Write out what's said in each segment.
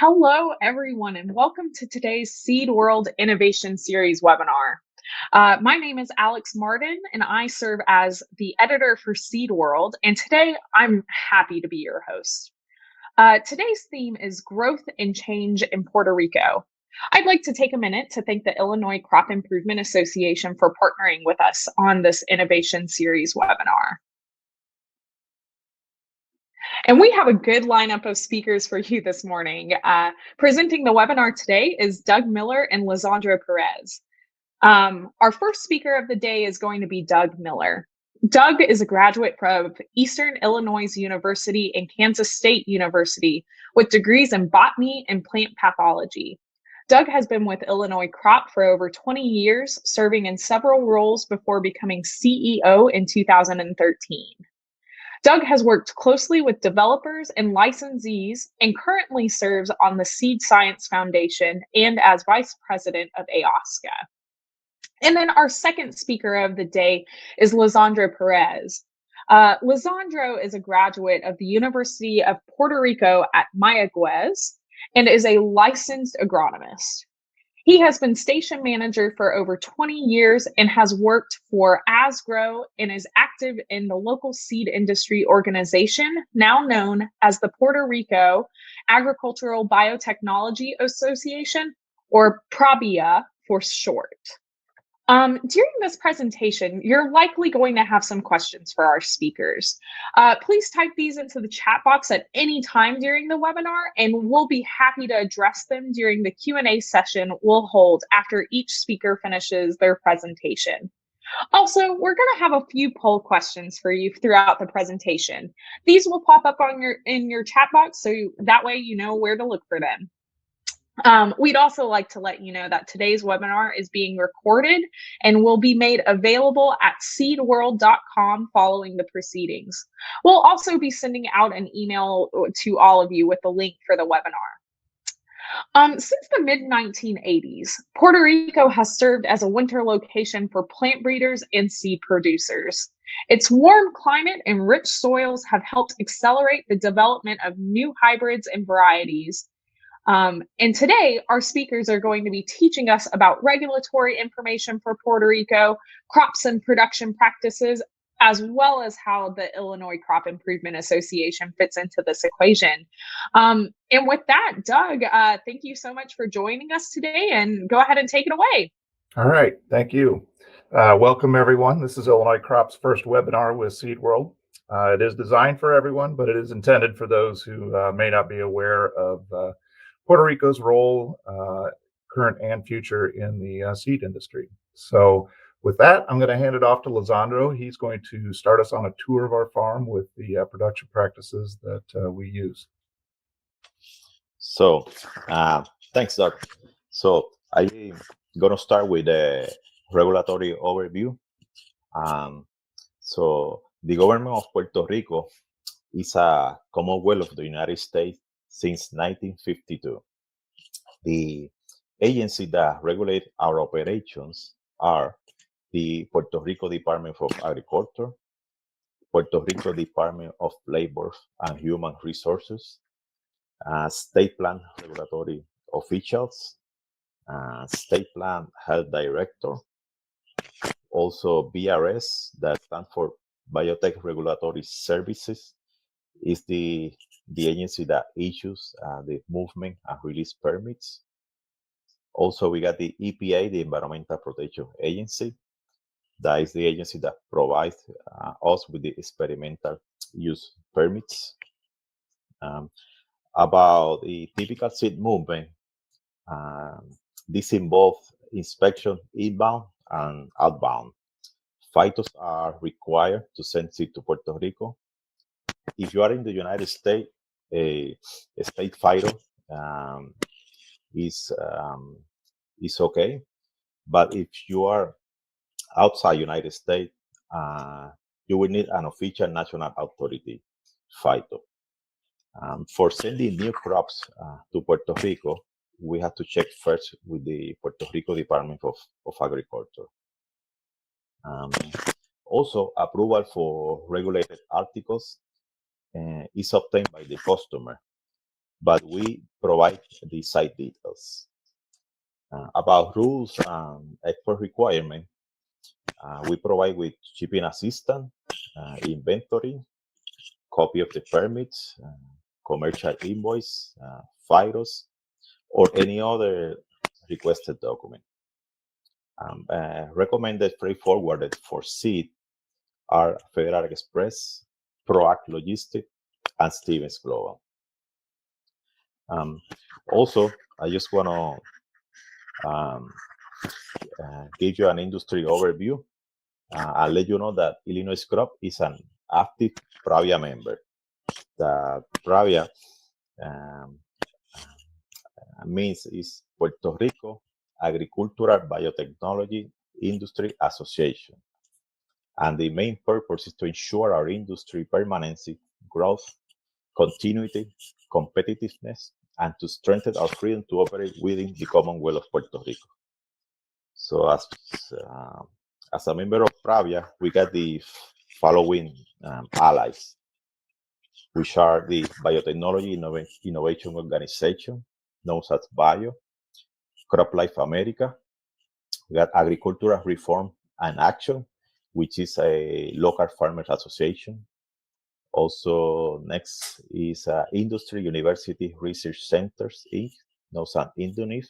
Hello, everyone, and welcome to today's Seed World Innovation Series webinar. My name is Alex Martin, and I serve as the editor for Seed World, and today I'm happy to be your host. Today's theme is growth and change in Puerto Rico. I'd like to take a minute to thank the Illinois Crop Improvement Association for partnering with us on this Innovation Series webinar. And we have a good lineup of speakers for you this morning. Presenting the webinar today is Doug Miller and Lisandro Perez. Our first speaker of the day is going to be Doug Miller. Doug is a graduate from Eastern Illinois University and Kansas State University with degrees in botany and plant pathology. Doug has been with Illinois Crop for over 20 years, serving in several roles before becoming CEO in 2013. Doug has worked closely with developers and licensees and currently serves on the Seed Science Foundation and as vice president of AOSCA. And then our second speaker of the day is Lisandro Perez. Lisandro is a graduate of the University of Puerto Rico at Mayagüez and is a licensed agronomist. He has been station manager for over 20 years and has worked for ASGRO and is active in the local seed industry organization, now known as the Puerto Rico Agricultural Biotechnology Association, or PRABIA for short. During this presentation, you're likely going to have some questions for our speakers. Please type these into the chat box at any time during the webinar, and we'll be happy to address them during the Q&A session we'll hold after each speaker finishes their presentation. Also, we're going to have a few poll questions for you throughout the presentation. These will pop up on in your chat box, so that way you know where to look for them. We'd also like to let you know that today's webinar is being recorded and will be made available at seedworld.com following the proceedings. We'll also be sending out an email to all of you with the link for the webinar. Since the mid-1980s, Puerto Rico has served as a winter location for plant breeders and seed producers. Its warm climate and rich soils have helped accelerate the development of new hybrids and varieties. And today, our speakers are going to be teaching us about regulatory information for Puerto Rico, crops and production practices, as well as how the Illinois Crop Improvement Association fits into this equation. And with that, Doug, thank you so much for joining us today, and go ahead and take it away. All right, thank you. Welcome, everyone. This is Illinois Crop's first webinar with Seed World. It is designed for everyone, but it is intended for those who may not be aware of Puerto Rico's role, current and future, in the seed industry. So with that, I'm going to hand it off to Lisandro. He's going to start us on a tour of our farm with the production practices that we use. So thanks, Doug. So I'm going to start with the regulatory overview. So the government of Puerto Rico is a Commonwealth of the United States since 1952. The agencies that regulate our operations are the Puerto Rico Department of Agriculture, Puerto Rico Department of Labor and Human Resources, state plan regulatory officials, state plan health director, also BRS, that stands for Biotech Regulatory Services, is the agency that issues the movement and release permits. Also, we got the EPA, the Environmental Protection Agency. That is the agency that provides us with the experimental use permits. About the typical seed movement, this involves inspection inbound and outbound. Phytos are required to send seed to Puerto Rico. If you are in the United States, a state phyto is okay. But if you are outside United States, you will need an official national authority phyto. For sending new crops to Puerto Rico, we have to check first with the Puerto Rico Department of Agriculture. Also, approval for regulated articles is obtained by the customer. but we provide the site details. About rules and export requirement, we provide with shipping assistance, inventory, copy of the permits, commercial invoice, FIROS, or any other requested document. Recommended freight forwarded for seed are Federal Express, ProAct Logistic, and Stevens Global. Also, I just want to give you an industry overview. I'll let you know that Illinois Crop is an active Pravia member. The Pravia means is Puerto Rico Agricultural Biotechnology Industry Association. And the main purpose is to ensure our industry permanency, growth, continuity, competitiveness, and to strengthen our freedom to operate within the Commonwealth of Puerto Rico. So as a member of Pravia, we got the following allies, which are the Biotechnology Innovation Organization, known as BIO, CropLife America, we got Agricultural Reform and Action, which is a local farmers association. Also, next is Industry University Research Centers, Inc., known as INDUNIF.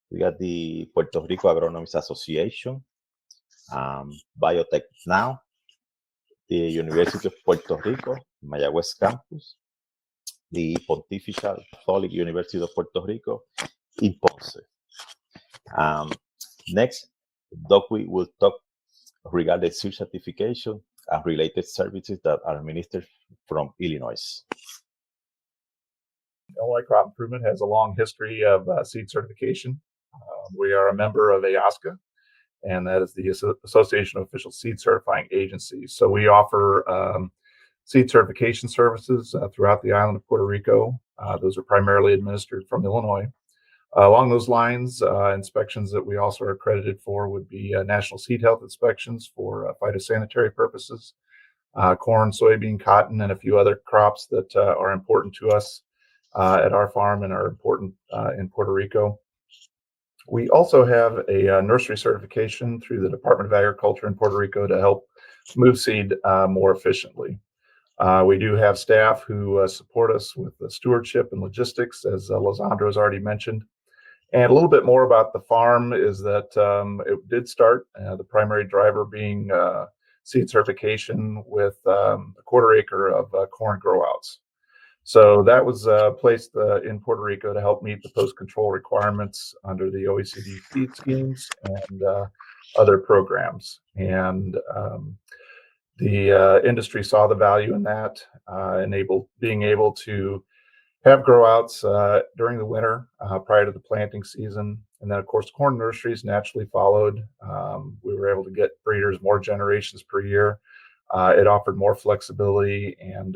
We got the Puerto Rico Agronomists Association, Biotech Now, the University of Puerto Rico, Mayagüez Campus, the Pontifical Catholic University of Puerto Rico in Ponce. Next, Doc will talk regarding seed certification and related services that are administered from Illinois. Illinois Crop Improvement has a long history of seed certification. We are a member of AOSCA, and that is the Association of Official Seed Certifying Agencies. So we offer seed certification services throughout the island of Puerto Rico. Those are primarily administered from Illinois. Along those lines, inspections that we also are accredited for would be national seed health inspections for phytosanitary purposes, corn, soybean, cotton, and a few other crops that are important to us at our farm and are important in Puerto Rico. We also have a nursery certification through the Department of Agriculture in Puerto Rico to help move seed more efficiently. We do have staff who support us with the stewardship and logistics, as Lisandro has already mentioned. And a little bit more about the farm is that it did start, the primary driver being seed certification with a quarter acre of corn growouts. So that was placed in Puerto Rico to help meet the post-control requirements under the OECD seed schemes and other programs. And the industry saw the value in that, being able to have growouts during the winter prior to the planting season. And then, of course, corn nurseries naturally followed. We were able to get breeders more generations per year. It offered more flexibility and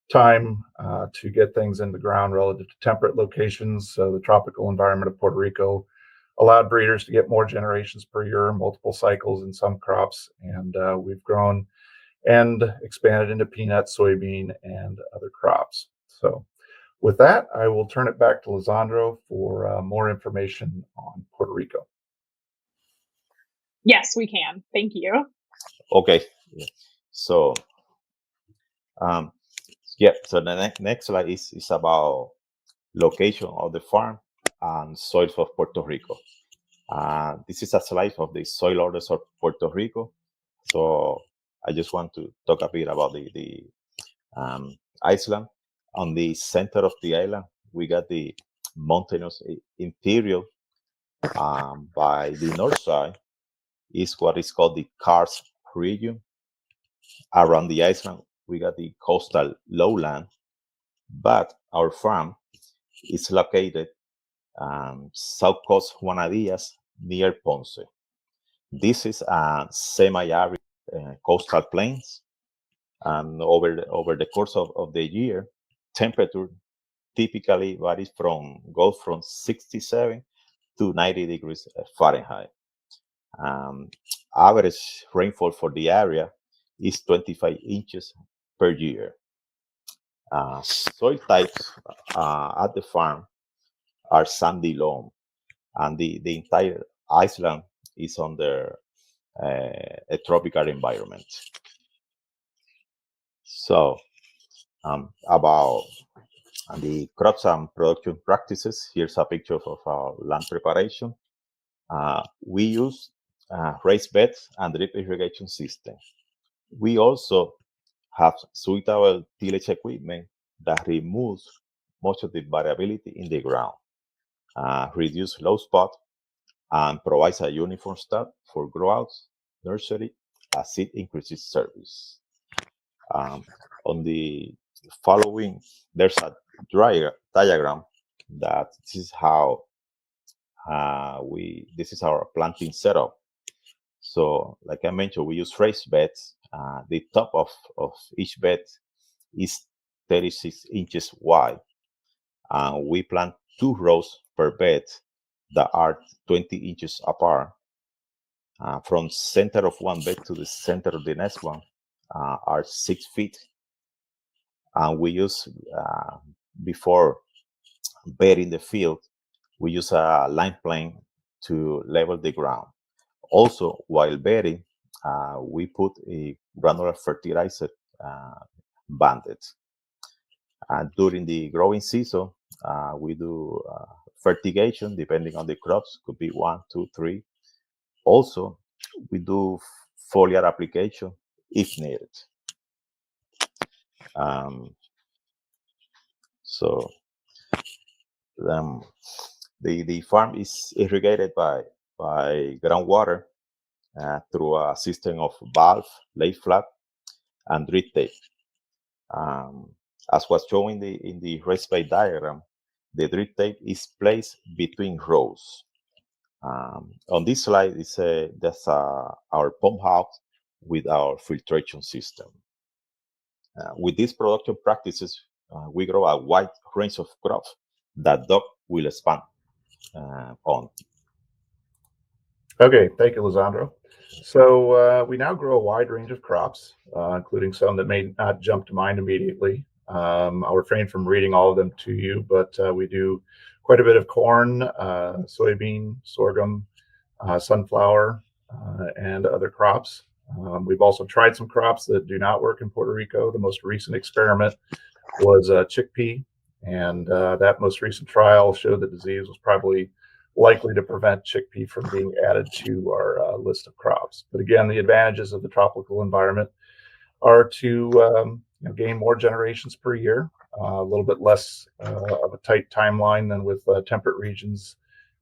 time to get things in the ground relative to temperate locations. So the tropical environment of Puerto Rico allowed breeders to get more generations per year, multiple cycles in some crops. And we've grown and expanded into peanut, soybean, and other crops. So with that, I will turn it back to Lisandro for more information on Puerto Rico. Yes, we can. Thank you. Okay. So, so the next slide is about location of the farm and soils of Puerto Rico. This is a slide of the soil orders of Puerto Rico. So I just want to talk a bit about the island. On the center of the island, we got the mountainous interior. By the north side is what is called the karst region. Around the island, we got the coastal lowland, but our farm is located south coast Juana Diaz near Ponce. This is a semi-arid coastal plains, and over the course of the year, temperature typically varies goes from 67 to 90 degrees Fahrenheit. Average rainfall for the area is 25 inches per year. Soil types at the farm are sandy loam, and the entire island is under a tropical environment. So about the crops and production practices, here's a picture of our land preparation. We use raised beds and drip irrigation system. We also have suitable tillage equipment that removes much of the variability in the ground, reduce low spot, and provides a uniform start for growouts, nursery, as seed increases service. On the following, there's a diagram that this is how this is our planting setup. So, like I mentioned, we use raised beds. The top of each bed is 36 inches wide. We plant 2 rows per bed that are 20 inches apart. From center of one bed to the center of the next one are 6 feet. And we use, before bedding the field, we use a line plane to level the ground. Also, while bedding, we put a granular fertilizer banded. During the growing season, we do fertigation depending on the crops, could be 1, 2, 3. Also, we do foliar application if needed. So the farm is irrigated by groundwater through a system of valve, lay flat, and drip tape. As was shown in the raised bed diagram, the drip tape is placed between rows. On this slide, that's our pump house with our filtration system. With these production practices, we grow a wide range of crops that Doug will expand on. Okay, thank you, Lisandro. So we now grow a wide range of crops, including some that may not jump to mind immediately. I'll refrain from reading all of them to you, but we do quite a bit of corn, soybean, sorghum, sunflower, and other crops. We've also tried some crops that do not work in Puerto Rico. The most recent experiment was chickpea, and that most recent trial showed that disease was probably likely to prevent chickpea from being added to our list of crops. But again, the advantages of the tropical environment are to gain more generations per year, a little bit less of a tight timeline than with temperate regions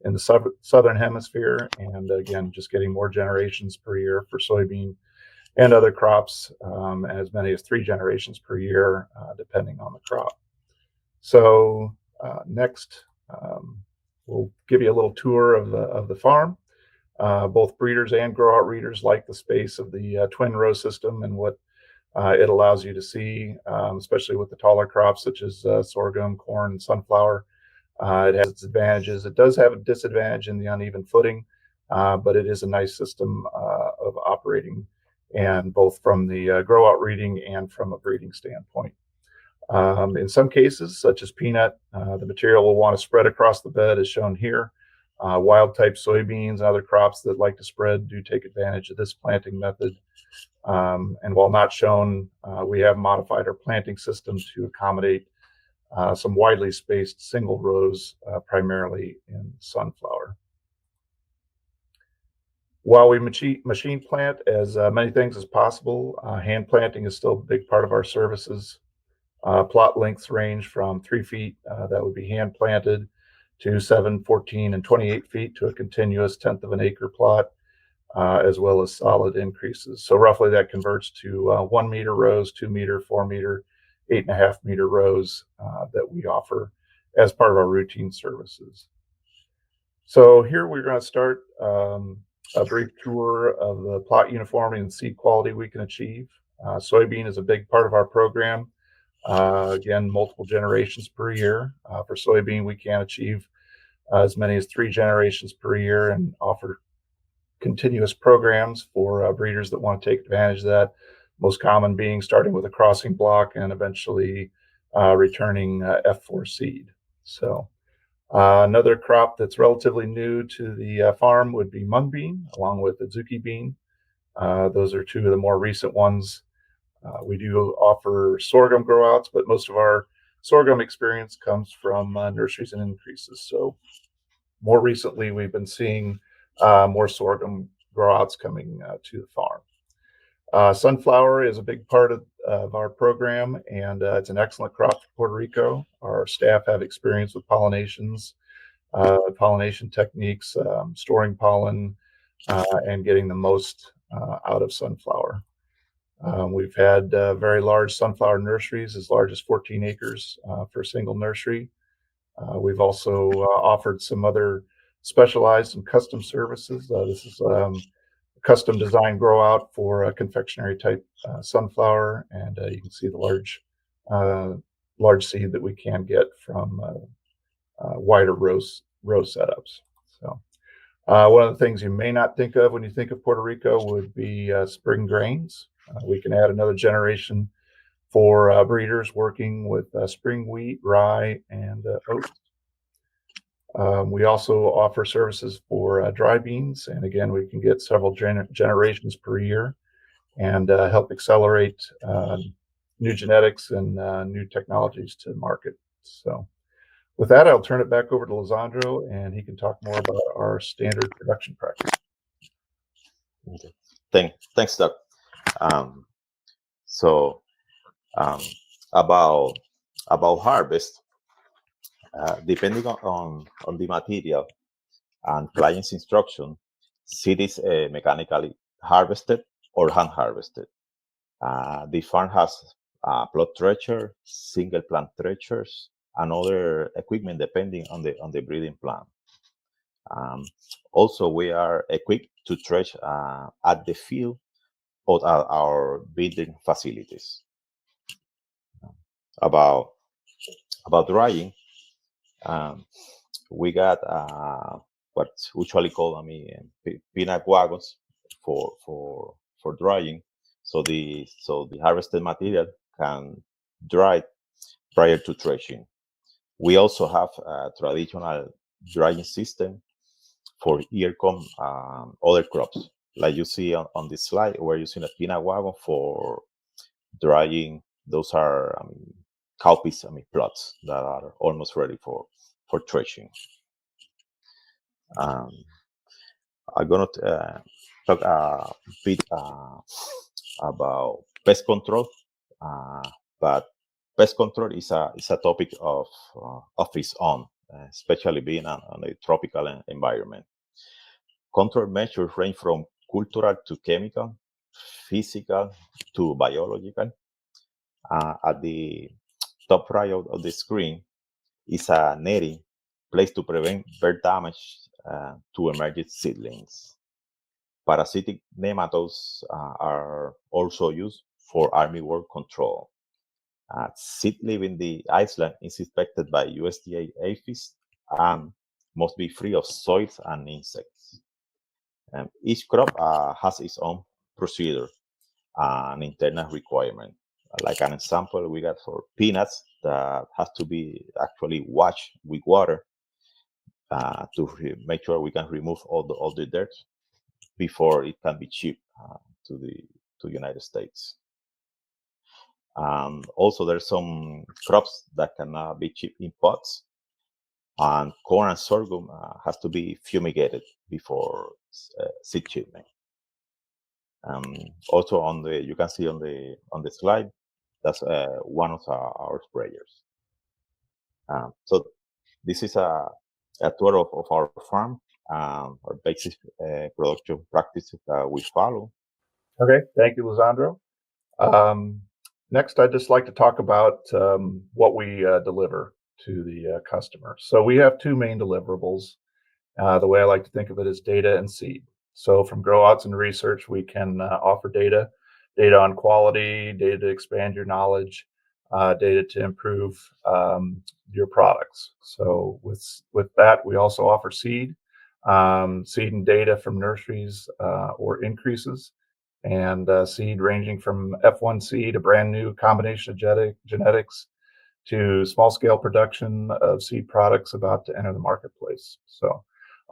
in the southern hemisphere, and again, just getting more generations per year for soybean and other crops, as many as 3 generations per year, depending on the crop. So next, we'll give you a little tour of the farm. Both breeders and grow-out readers like the space of the twin row system and what it allows you to see, especially with the taller crops such as sorghum, corn, and sunflower. It has its advantages. It does have a disadvantage in the uneven footing, but it is a nice system of operating, and both from the grow-out reading and from a breeding standpoint. In some cases, such as peanut, the material will want to spread across the bed as shown here. Wild type soybeans and other crops that like to spread do take advantage of this planting method. And while not shown, we have modified our planting system to accommodate some widely spaced single rows, primarily in sunflower. While we machine plant as many things as possible, hand planting is still a big part of our services. Plot lengths range from 3 feet, that would be hand planted, to 7, 14, and 28 feet to a continuous 1/10 of an acre plot, as well as solid increases. So roughly that converts to 1 meter rows, 2 meter, 4 meter, 8.5 meter rows that we offer as part of our routine services. So here we're going to start a brief tour of the plot uniformity and seed quality we can achieve. Soybean is a big part of our program. Again, multiple generations per year. For soybean, we can achieve as many as 3 generations per year and offer continuous programs for breeders that want to take advantage of that. Most common being starting with a crossing block and eventually returning F4 seed. So another crop that's relatively new to the farm would be mung bean, along with the zucchini bean. Those are two of the more recent ones. We do offer sorghum growouts, but most of our sorghum experience comes from nurseries and increases. So more recently, we've been seeing more sorghum growouts coming to the farm. Sunflower is a big part of our program, and it's an excellent crop for Puerto Rico. Our staff have experience with pollination techniques, storing pollen, and getting the most out of sunflower. We've had very large sunflower nurseries, as large as 14 acres for a single nursery. We've also offered some other specialized and custom services. This is a custom design grow out for a confectionery type sunflower, and you can see the large seed that we can get from wider row setups. So one of the things you may not think of when you think of Puerto Rico would be spring grains. We can add another generation for breeders working with spring wheat, rye, and oats. We also offer services for dry beans, and again, we can get several generations per year and help accelerate new genetics and new technologies to market. So with that, I'll turn it back over to Lisandro, and he can talk more about our standard production practice. Okay. Thanks, Doug. About harvest, depending on the material and client's instruction, seed is mechanically harvested or hand harvested. The farm has plot thresher, single plant threshers, and other equipment depending on the breeding plan. Also, we are equipped to thresh at the field or at our breeding facilities. About drying, we got what's usually called peanut wagons for drying, so the harvested material can dry prior to threshing. We also have a traditional drying system for earcom other crops, like you see on this slide. We're using a peanut wagon for drying. Those are cowpeas, plots that are almost ready for threshing. I'm going to talk a bit about pest control, but pest control is a topic of its own, especially being on a tropical environment. Control measures range from cultural to chemical, physical to biological. At the top right of the screen is a netting placed to prevent bird damage to emerging seedlings. Parasitic nematodes are also used for armyworm control. Seed leaving the island is inspected by USDA aphids and must be free of soils and insects. Each crop has its own procedure and internal requirement. Like an example, we got for peanuts that has to be actually washed with water to make sure we can remove all the dirt before it can be shipped to the United States. Also, there's some crops that cannot be shipped in pots, and corn and sorghum has to be fumigated before seed shipment. Also, you can see on the slide, that's one of our sprayers. So this is a tour of our farm, our basic production practices that we follow. Okay, thank you, Lisandro. Next, I'd just like to talk about what we deliver to the customer. So we have two main deliverables. The way I like to think of it is data and seed. So from growouts and research, we can offer data on quality, data to expand your knowledge, data to improve your products. So with that, we also offer seed and data from nurseries or increases, and seed ranging from F1 seed, a brand new combination of genetics, to small scale production of seed products about to enter the marketplace. So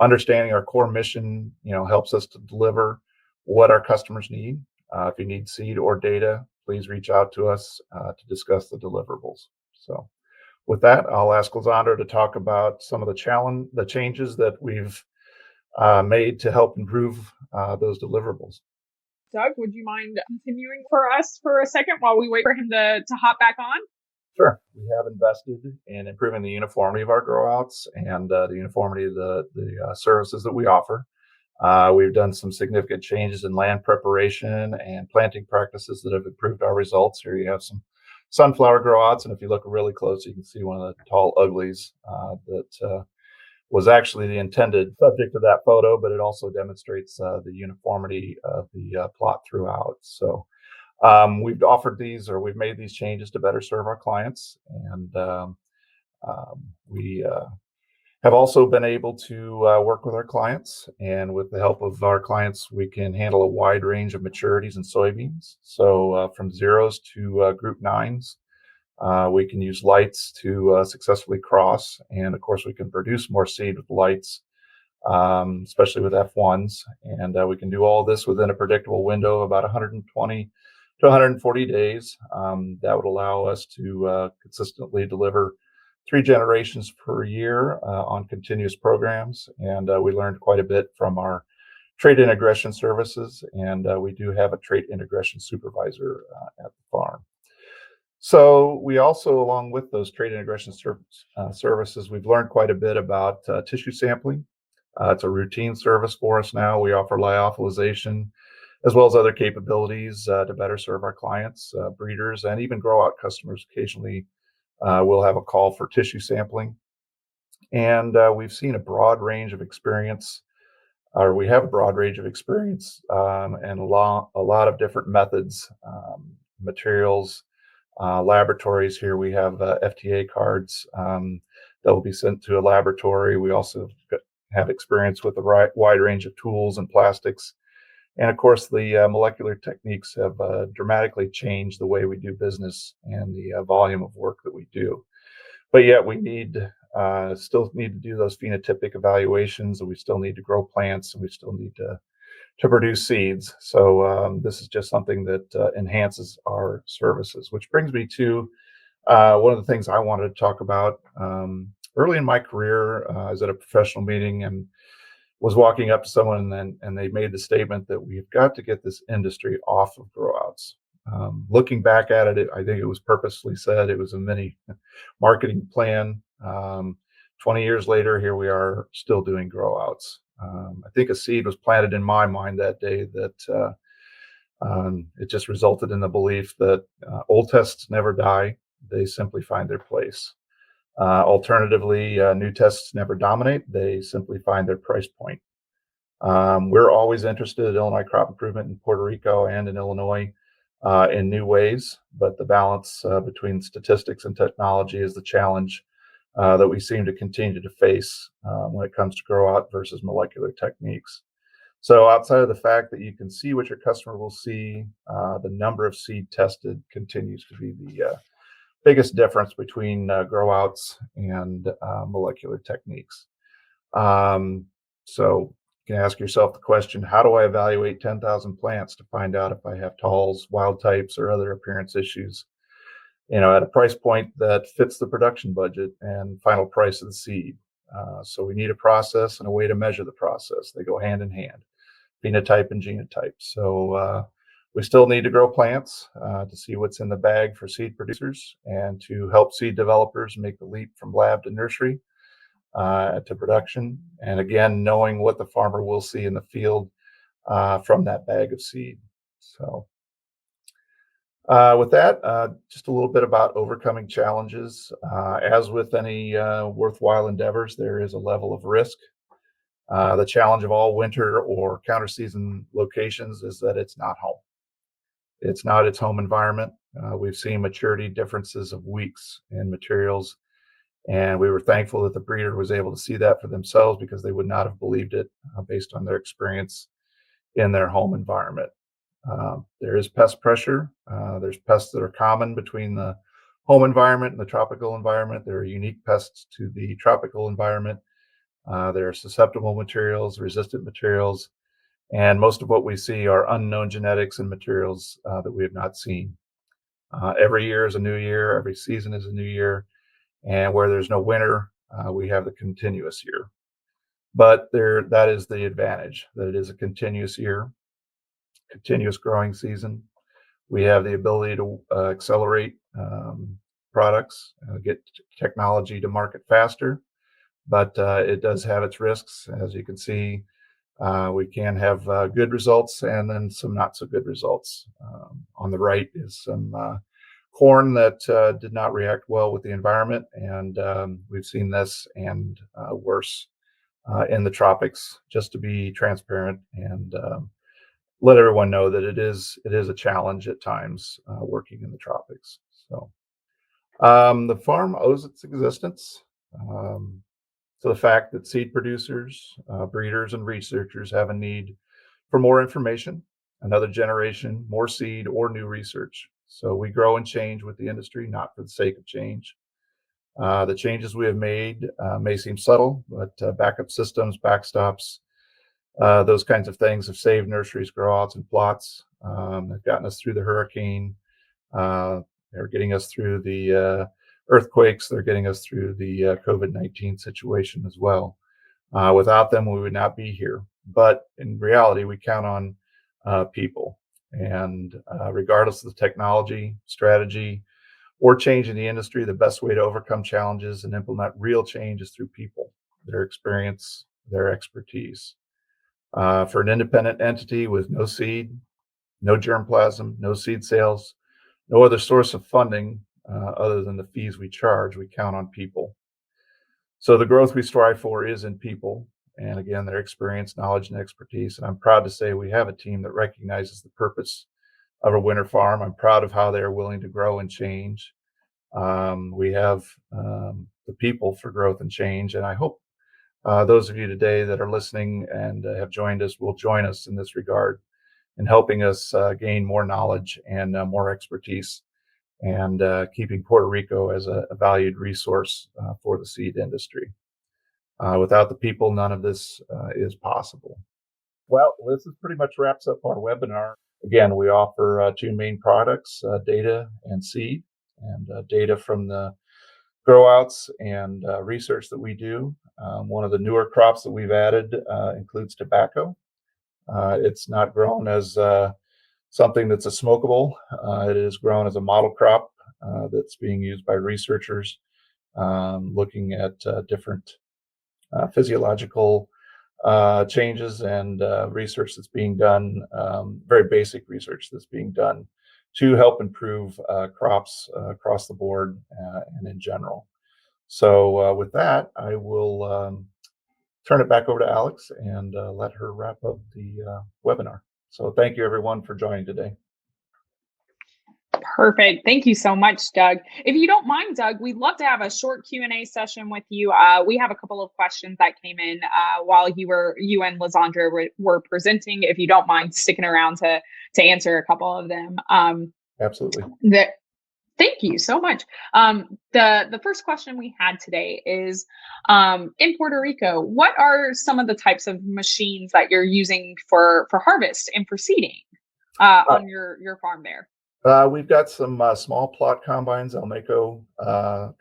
understanding our core mission, helps us to deliver what our customers need. If you need seed or data, please reach out to us to discuss the deliverables. So with that, I'll ask Lizandra to talk about some of the changes that we've made to help improve those deliverables. Doug, would you mind continuing for us for a second while we wait for him to hop back on? Sure. We have invested in improving the uniformity of our growouts and the uniformity of the services that we offer. We've done some significant changes in land preparation and planting practices that have improved our results. Here you have some sunflower growouts, and if you look really close, you can see one of the tall uglies that was actually the intended subject of that photo, but it also demonstrates the uniformity of the plot throughout. So we've made these changes to better serve our clients, and we have also been able to work with our clients, and with the help of our clients, we can handle a wide range of maturities in soybeans. So from zeros to group 9s. We can use lights to successfully cross, and of course, we can produce more seed with lights, especially with F1s. And we can do all this within a predictable window of about 120 to 140 days. That would allow us to consistently deliver 3 generations per year on continuous programs. And we learned quite a bit from our trait integration services, and we do have a trait integration supervisor at the farm. So we also, along with those trait integration services, we've learned quite a bit about tissue sampling. It's a routine service for us now. We offer lyophilization as well as other capabilities to better serve our clients, breeders, and even grow out customers. Occasionally, we'll have a call for tissue sampling. And we've seen a broad range of experience, or we have a broad range of experience and a lot of different methods, materials, laboratories. Here we have FTA cards that will be sent to a laboratory. We also have experience with a wide range of tools and plastics. And of course, the molecular techniques have dramatically changed the way we do business and the volume of work that we do. But yet we still need to do those phenotypic evaluations, and we still need to grow plants, and we still need to produce seeds. So this is just something that enhances our services, which brings me to one of the things I wanted to talk about. Early in my career, I was at a professional meeting and was walking up to someone, and they made the statement that we've got to get this industry off of growouts. Looking back at it, I think it was purposely said. It was a mini marketing plan. 20 years later, here we are still doing growouts. I think a seed was planted in my mind that day that it just resulted in the belief that old tests never die. They simply find their place. Alternatively, new tests never dominate. They simply find their price point. We're always interested in Illinois crop improvement in Puerto Rico and in Illinois in new ways, but the balance between statistics and technology is the challenge that we seem to continue to face when it comes to grow out versus molecular techniques. So outside of the fact that you can see what your customer will see, the number of seed tested continues to be the biggest difference between grow outs and molecular techniques. So you can ask yourself the question, how do I evaluate 10,000 plants to find out if I have talls, wild types, or other appearance issues, at a price point that fits the production budget and final price of the seed? So we need a process and a way to measure the process. They go hand in hand, phenotype and genotype. So we still need to grow plants to see what's in the bag for seed producers and to help seed developers make the leap from lab to nursery to production. And again, knowing what the farmer will see in the field from that bag of seed. So with that, just a little bit about overcoming challenges. As with any worthwhile endeavors, there is a level of risk. The challenge of all winter or counter season locations is that it's not home. It's not its home environment. We've seen maturity differences of weeks in materials, and we were thankful that the breeder was able to see that for themselves because they would not have believed it based on their experience in their home environment. There is pest pressure. There's pests that are common between the home environment and the tropical environment. There are unique pests to the tropical environment. There are susceptible materials, resistant materials, and most of what we see are unknown genetics and materials that we have not seen. Every year is a new year. Every season is a new year. And where there's no winter, we have the continuous year. But that is the advantage, that it is a continuous year, continuous growing season. We have the ability to accelerate products, get technology to market faster, but it does have its risks. As you can see, we can have good results and then some not so good results. On the right is some corn that did not react well with the environment, and we've seen this and worse in the tropics. Just to be transparent and let everyone know that it is a challenge at times working in the tropics. So the farm owes its existence to the fact that seed producers, breeders, and researchers have a need for more information, another generation, more seed, or new research. So we grow and change with the industry, not for the sake of change. The changes we have made may seem subtle, but backup systems, backstops, those kinds of things have saved nurseries, growouts, and plots. They've gotten us through the hurricane. They're getting us through the earthquakes. They're getting us through the COVID-19 situation as well. Without them, we would not be here. But in reality, we count on people. And regardless of the technology, strategy, or change in the industry, the best way to overcome challenges and implement real change is through people, their experience, their expertise. For an independent entity with no seed, no germplasm, no seed sales, no other source of funding other than the fees we charge, we count on people. So the growth we strive for is in people, and again, their experience, knowledge, and expertise. And I'm proud to say we have a team that recognizes the purpose of a winter farm. I'm proud of how they are willing to grow and change. We have the people for growth and change, and I hope those of you today that are listening and have joined us will join us in this regard in helping us gain more knowledge and more expertise, and keeping Puerto Rico as a valued resource for the seed industry. Without the people, none of this is possible. Well, this is pretty much wraps up our webinar. Again, we offer two main products, data and seed, and data from the growouts and research that we do. One of the newer crops that we've added includes tobacco. It's not grown as something that's a smokable. It is grown as a model crop that's being used by researchers looking at different physiological changes and research that's being done, very basic research that's being done to help improve crops across the board and in general. So with that, I will turn it back over to Alex and let her wrap up the webinar. So thank you everyone for joining today. Perfect. Thank you so much, Doug. If you don't mind, Doug, we'd love to have a short Q&A session with you. We have a couple of questions that came in while you and Lisandra were presenting. If you don't mind sticking around to answer a couple of them. Absolutely. Thank you so much. The first question we had today is, in Puerto Rico, what are some of the types of machines that you're using for harvest and for seeding on your farm there? We've got some small plot combines, Almaco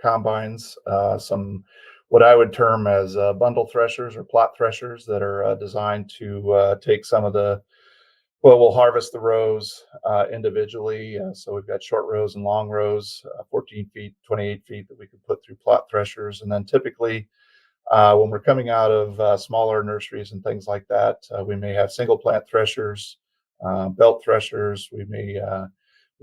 combines, some what I would term as bundle threshers or plot threshers that are designed to take some of the, well, we'll harvest the rows individually. So we've got short rows and long rows, 14 feet, 28 feet that we could put through plot threshers. And then typically when we're coming out of smaller nurseries and things like that, we may have single plant threshers, belt threshers. We've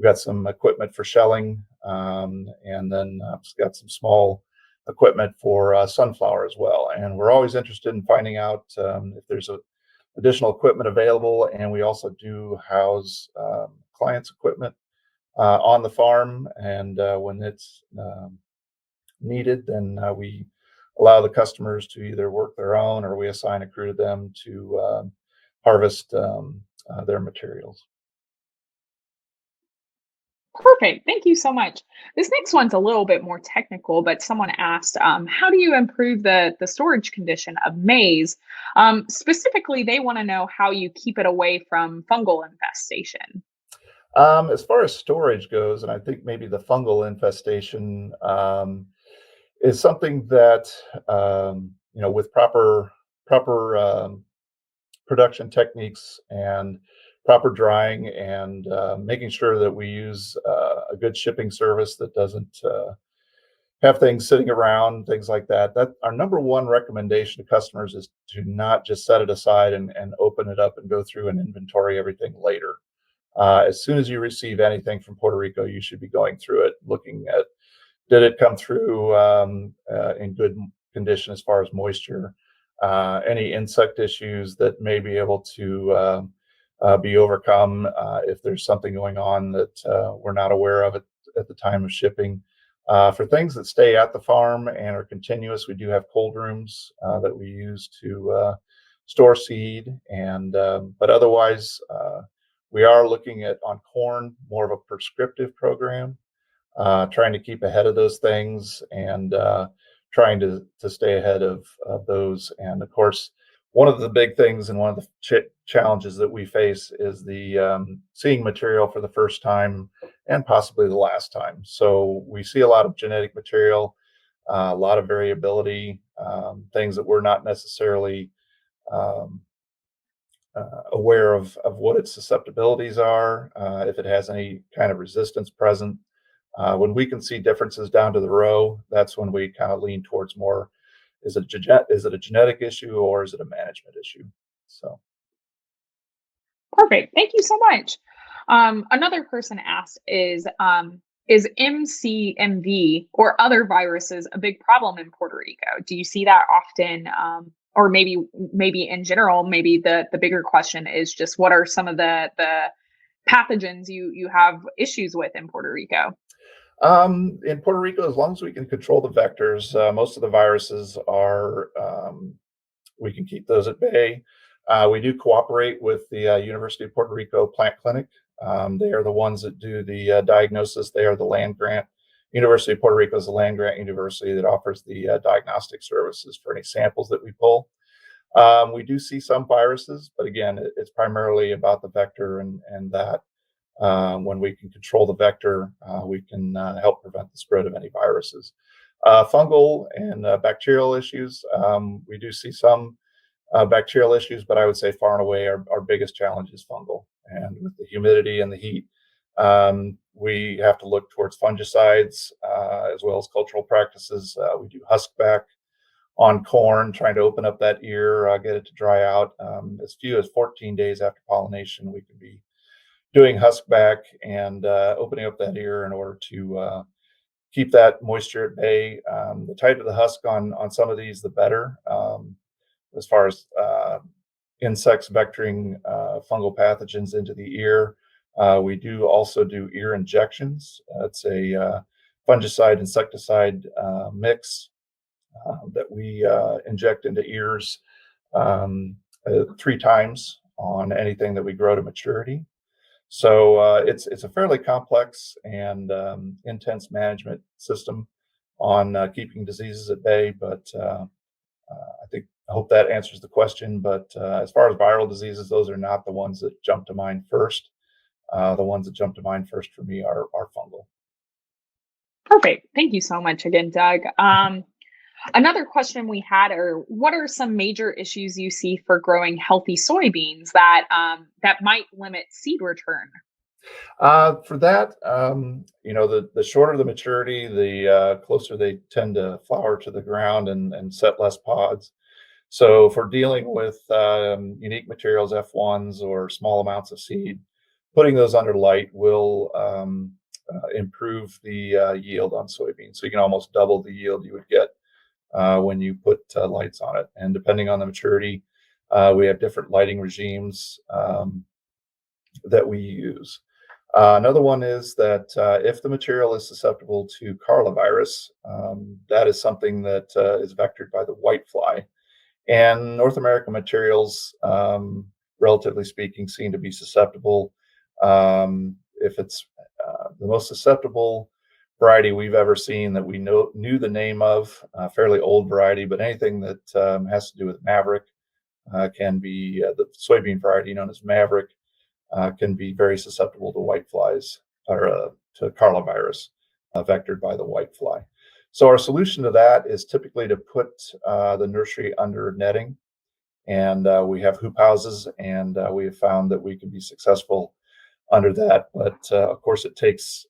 got some equipment for shelling, and then we've got some small equipment for sunflower as well. And we're always interested in finding out if there's additional equipment available. And we also do house clients' equipment on the farm. And when it's needed, then we allow the customers to either work their own or we assign a crew to them to harvest their materials. Perfect. Thank you so much. This next one's a little bit more technical, but someone asked, how do you improve the storage condition of maize? Specifically, they want to know how you keep it away from fungal infestation. As far as storage goes, and I think maybe the fungal infestation is something that with proper production techniques and proper drying and making sure that we use a good shipping service that doesn't have things sitting around, things like that. That our number one recommendation to customers is to not just set it aside and open it up and go through and inventory everything later. As soon as you receive anything from Puerto Rico, you should be going through it, looking at did it come through in good condition as far as moisture, any insect issues that may be able to be overcome if there's something going on that we're not aware of at the time of shipping. For things that stay at the farm and are continuous, we do have cold rooms that we use to store seed, and but otherwise, we are looking at on corn more of a prescriptive program, trying to keep ahead of those things and trying to stay ahead of those. And of course, one of the big things and one of the challenges that we face is the seeing material for the first time and possibly the last time. So we see a lot of genetic material, a lot of variability, things that we're not necessarily um, aware of what its susceptibilities are, if it has any kind of resistance present. When we can see differences down to the row, that's when we kind of lean towards more, is it a genetic issue or is it a management issue? So, Perfect. Thank you so much. Another person asked is MCMV or other viruses a big problem in Puerto Rico? Do you see that often? Or maybe in general, maybe the bigger question is just what are some of the pathogens you have issues with in Puerto Rico? in Puerto Rico, as long as we can control the vectors, most of the viruses are, we can keep those at bay. We do cooperate with the University of Puerto Rico Plant Clinic. They are the ones that do the diagnosis. They are the land grant. University of Puerto Rico is a land grant university that offers the diagnostic services for any samples that we pull. We do see some viruses, but again, it's primarily about the vector and that. When we can control the vector, we can help prevent the spread of any viruses. Fungal and bacterial issues, we do see some bacterial issues, but I would say far and away our biggest challenge is fungal. And with the humidity and the heat, we have to look towards fungicides as well as cultural practices. We do husk back on corn, trying to open up that ear, get it to dry out. As few as 14 days after pollination, we can be doing husk back and opening up that ear in order to keep that moisture at bay. The tighter the husk on some of these, the better. As far as insects vectoring fungal pathogens into the ear, we do also do ear injections. It's a fungicide insecticide mix that we inject into ears 3 times on anything that we grow to maturity. So it's a fairly complex and intense management system on keeping diseases at bay. But I hope that answers the question. But as far as viral diseases, those are not the ones that jump to mind first. The ones that jump to mind first for me are fungal. Perfect. Thank you so much again, Doug. Another question we had are what are some major issues you see for growing healthy soybeans that might limit seed return? For that, the shorter the maturity, the closer they tend to flower to the ground and set less pods. So for dealing with unique materials, F1s or small amounts of seed, putting those under light will improve the yield on soybeans. So you can almost double the yield you would get when you put lights on it. And depending on the maturity, we have different lighting regimes that we use. Another one is that if the material is susceptible to Carlavirus, that is something that is vectored by the whitefly. And North American materials, relatively speaking, seem to be susceptible if it's the most susceptible variety we've ever seen that we knew the name of, fairly old variety, but anything that has to do with Maverick can be the soybean variety known as Maverick can be very susceptible to whiteflies or to carlavirus vectored by the whitefly. So our solution to that is typically to put the nursery under netting, and we have hoop houses, and we have found that we can be successful under that. But of course, it takes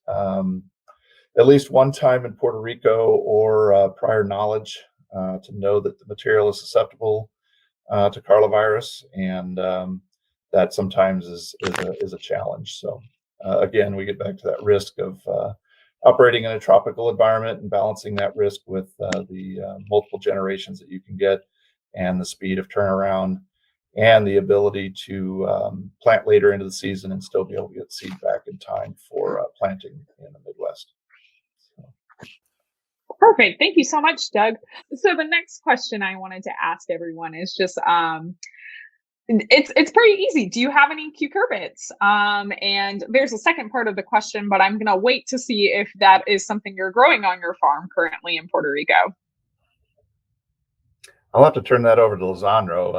at least one time in Puerto Rico or prior knowledge to know that the material is susceptible to carlavirus, and that sometimes is a challenge. So again, we get back to that risk of operating in a tropical environment and balancing that risk with the multiple generations that you can get, and the speed of turnaround, and the ability to plant later into the season and still be able to get seed back in time for planting in the Midwest. Perfect. Thank you so much, Doug. So the next question I wanted to ask everyone is just, it's pretty easy. Do you have any cucurbits? And there's a second part of the question, but I'm going to wait to see if that is something you're growing on your farm currently in Puerto Rico. I'll have to turn that over to Lisandro.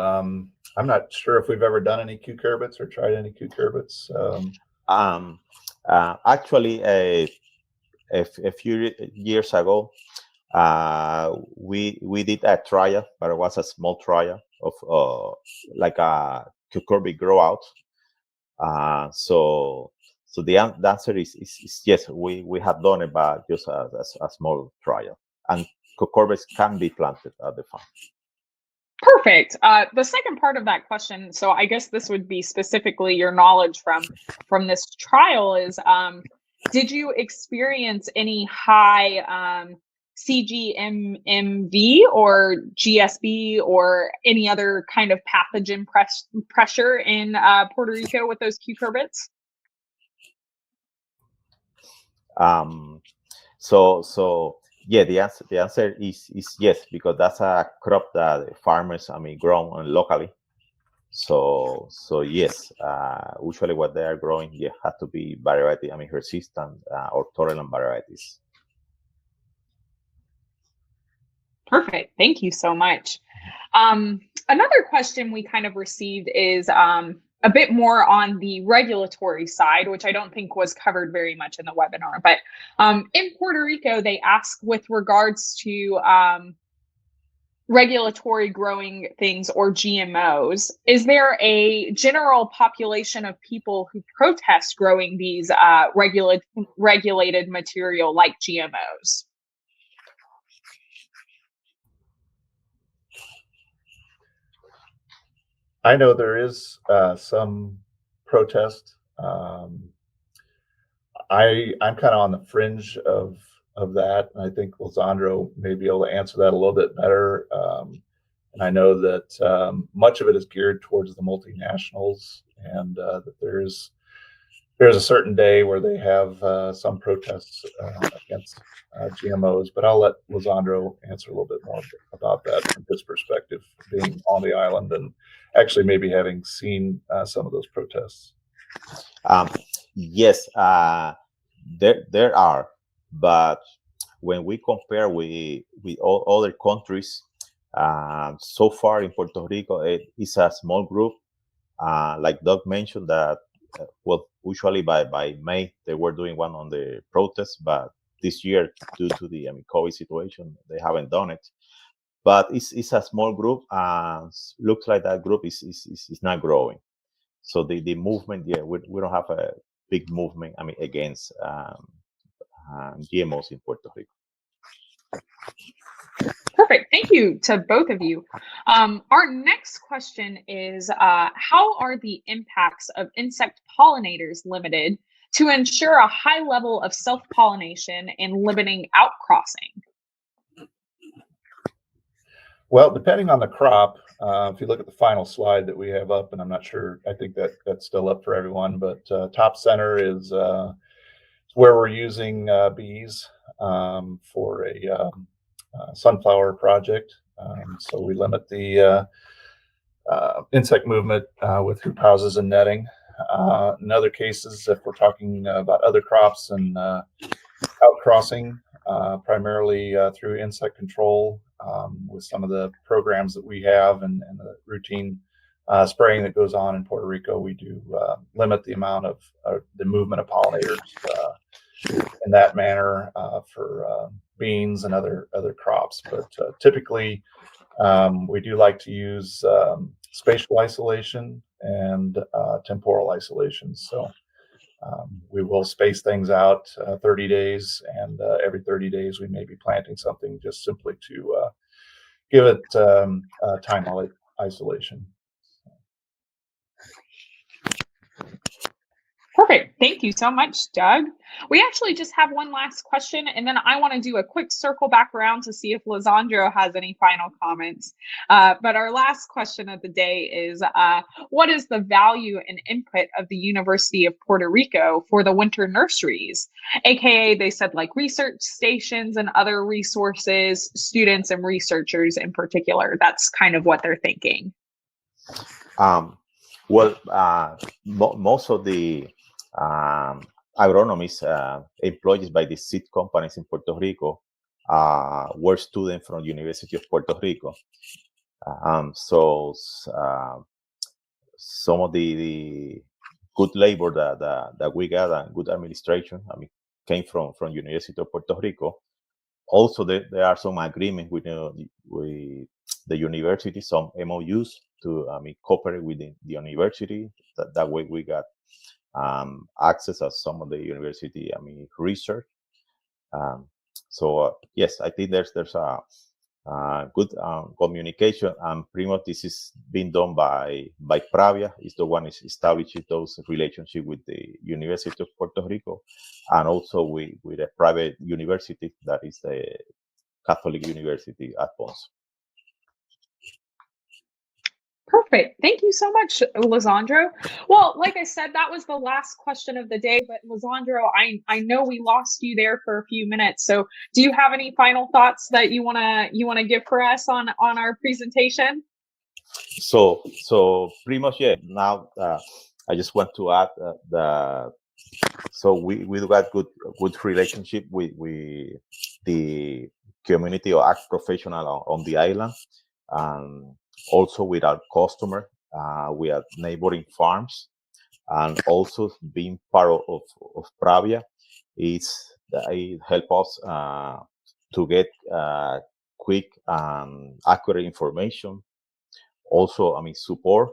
I'm not sure if we've ever done any cucurbits or tried any cucurbits. Actually, a few years ago, we did a trial, but it was a small trial of like a cucurbit grow out. So the answer is yes, we have done it, but just a small trial. And cucurbits can be planted at the farm. Perfect. The second part of that question, so I guess this would be specifically your knowledge from this trial, is did you experience any high CGMV or GSB or any other kind of pathogen pressure in Puerto Rico with those cucurbits? So yeah, the answer is yes, because that's a crop that farmers grow locally. So yes, usually what they are growing has to be variety resistant or tolerant varieties. Perfect. Thank you so much. Another question we kind of received is a bit more on the regulatory side, which I don't think was covered very much in the webinar. But in Puerto Rico, they ask with regards to regulatory growing things or GMOs, is there a general population of people who protest growing these regulated material like GMOs? I know there is some protest. I'm kind of on the fringe of that. And I think Lisandro may be able to answer that a little bit better. And I know that much of it is geared towards the multinationals, and that there's a certain day where they have some protests against GMOs. But I'll let Lisandro answer a little bit more about that from his perspective, being on the island and actually maybe having seen some of those protests. Yes, there are, but when we compare with all other countries, so far in Puerto Rico, it is a small group. Like Doug mentioned that, well, usually by May they were doing one on the protest, but this year, due to the COVID situation, they haven't done it. But it's a small group. Looks like that group is not growing. So the movement, we don't have a big movement. Against GMOs in Puerto Rico. Perfect. Thank you to both of you. Our next question is, how are the impacts of insect pollinators limited to ensure a high level of self-pollination and limiting outcrossing? Well, depending on the crop, if you look at the final slide that we have up, and I'm not sure, I think that's still up for everyone, but top center is where we're using bees for a sunflower project. So we limit the insect movement with hoop houses and netting. In other cases, if we're talking about other crops and outcrossing, primarily through insect control with some of the programs that we have and the routine spraying that goes on in Puerto Rico, we do limit the amount of the movement of pollinators in that manner for beans and other crops. But typically, we do like to use spatial isolation and temporal isolation. So we will space things out 30 days, and every 30 days we may be planting something just simply to give it time isolation. Perfect. Thank you so much, Doug. We actually just have one last question, and then I want to do a quick circle back around to see if Lisandro has any final comments. But our last question of the day is, what is the value and input of the University of Puerto Rico for the winter nurseries? AKA, they said like research stations and other resources, students and researchers in particular. That's kind of what they're thinking. Most of the agronomists employed by the seed companies in Puerto Rico were students from the University of Puerto Rico. So some of the good labor that we got and good administration, came from University of Puerto Rico. Also, there are some agreements with the university, some MOUs to cooperate with the university. That way we got access as some of the university research. So yes, I think there's a good communication, and pretty much this is being done by Pravia. Is the one is establishing those relationships with the University of Puerto Rico, and also with a private university that is the Catholic University at Ponce. Perfect. Thank you so much, Lisandro. Well, like I said, that was the last question of the day. But Lisandro, I know we lost you there for a few minutes. So, do you have any final thoughts that you wanna give for us on our presentation? So pretty much, yeah. Now I just want to add so we got good relationship with the community or ag professional on the island. Also with our customer, we have neighboring farms, and also being part of Pravia, it help us to get quick and accurate information. Also, support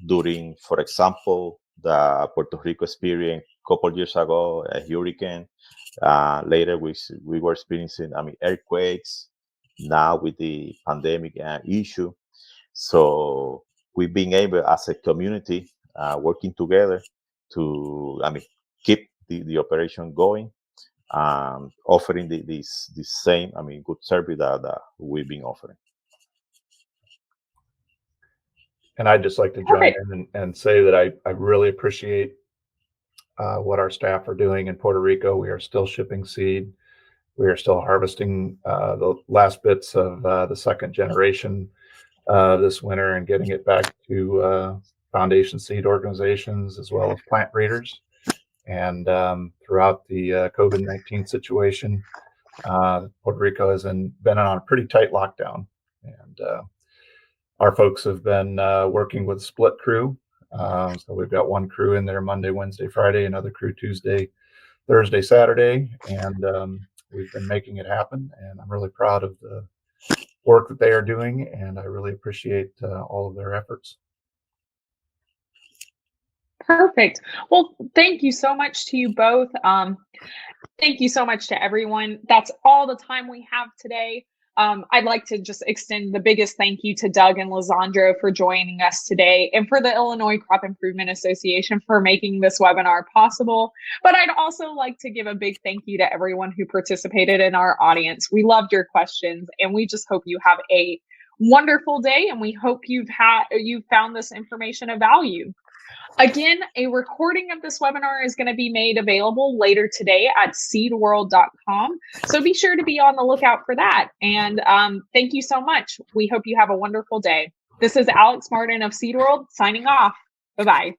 during, for example, the Puerto Rico experience a couple years ago, a hurricane. Later, we were experiencing, earthquakes. Now with the pandemic issue. So we've been able, as a community, working together to keep the operation going, offering this same good service that we've been offering. And I'd just like to jump in and say that I really appreciate what our staff are doing in Puerto Rico. We are still shipping seed. We are still harvesting the last bits of the second generation this winter and getting it back to foundation seed organizations as well as plant breeders. And throughout the COVID-19 situation, Puerto Rico has been on a pretty tight lockdown. And our folks have been working with split crew. So we've got one crew in there Monday, Wednesday, Friday, another crew Tuesday, Thursday, Saturday. And we've been making it happen. And I'm really proud of the work that they are doing, and I really appreciate all of their efforts. Perfect. Well, thank you so much to you both. Thank you so much to everyone. That's all the time we have today. I'd like to just extend the biggest thank you to Doug and Lisandro for joining us today, and for the Illinois Crop Improvement Association for making this webinar possible. But I'd also like to give a big thank you to everyone who participated in our audience. We loved your questions, and we just hope you have a wonderful day, and we hope you've found this information of value. Again, a recording of this webinar is going to be made available later today at seedworld.com. So be sure to be on the lookout for that. And thank you so much. We hope you have a wonderful day. This is Alex Martin of Seed World signing off. Bye-bye.